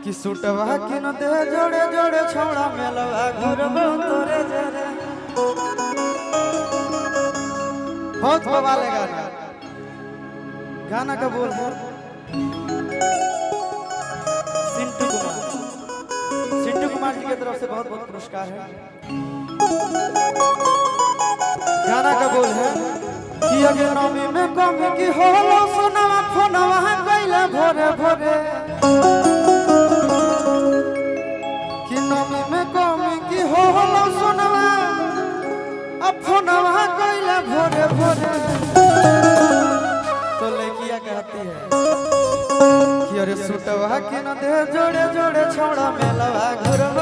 कि सुटवा कि न दे जोड़े जोड़े छोड़ा मेलवा घरवा तोरे जरे। बहुत बवाल है गाना। गाना का बोल है सिंटू कुमार। सिंटू कुमार जी की तरफ से बहुत बहुत पुरस्कार है। गाना का बोल है कि अगे नमी में कमी की होलो सुनवा फोनवा कइले भोरे भोरे। कि नमी में कमी की होलो सुनवा अब फोनवा कइले भोरे भोरे। तो लड़कियां कहती है कि अरे सुटवा कि न दे जोड़े जोड़े छोड़ा मेलवा घरवा।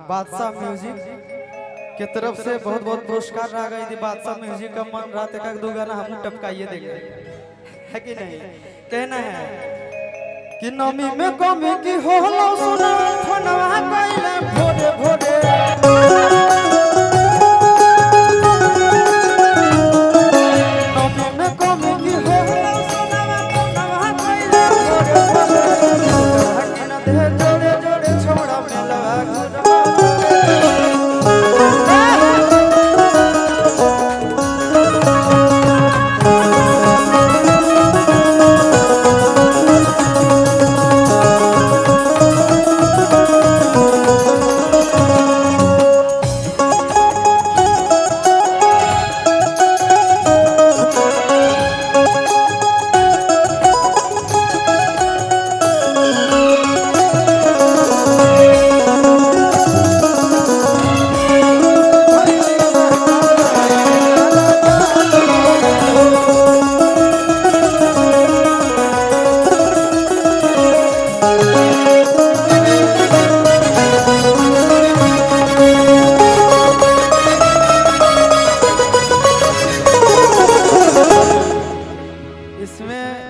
बादशाह म्यूजिक के तरफ से बहुत बहुत पुरस्कार रह गई थी। बादशाह म्यूजिक का मन रात एक दो गाना हमने टपकाइए देंगे है कि नहीं। कहना है कि नमी में कमी की होलो सुना फोनवा कइले भोरे भोरे। नमी में कमी की होलो सुना फोनवा कइले भोरे भोरे। न दे जोड़े जोड़े छोड़ा मेलवा घरवा।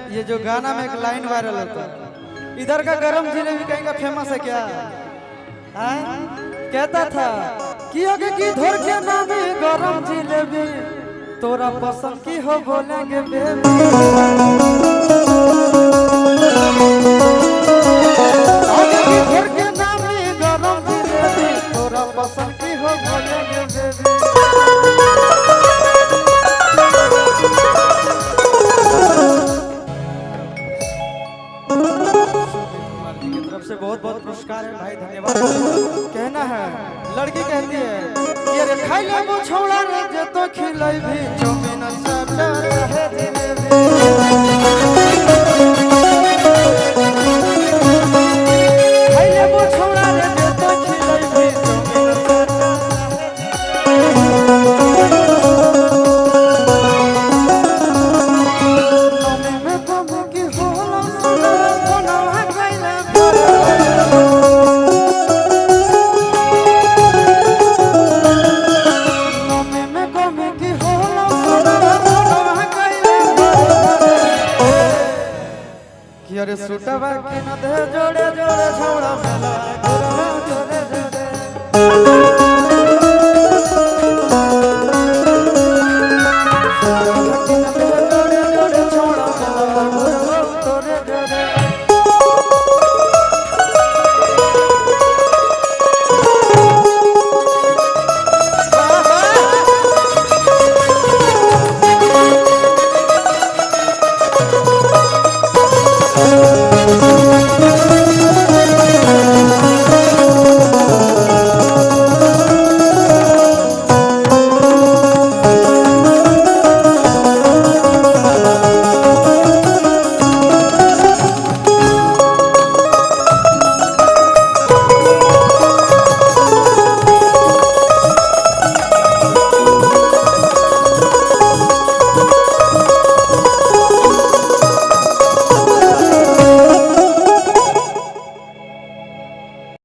ये जो गाना में एक लाइन वायरल होता है, इधर का गरम जिलेबी कहीं का फेमस है क्या? कहता था कि आगे की धर के नामी गरम जिलेबी तोरा पसंद की हो बोलेंगे बेबी। आगे की धर के नामी गरम जिलेबी तोरा पसंद की हो बोलेंगे बेबी। से बहुत बहुत पुरस्कार है भाई, धन्यवाद। कहना है लड़की कहती है कि अरे खाई ले वो छोड़ा रे जे तो खिलाई भी चौमिन सब रहे जिलेबी। खाई ले वो छोड़ा रे जे तो खिलाई भी चौमिन सब नमी में कमी की होला सुना फोनवा कइले भोरे। अरे सुटवा कि न दे जोड़े जोड़े छोड़ा मेलवा।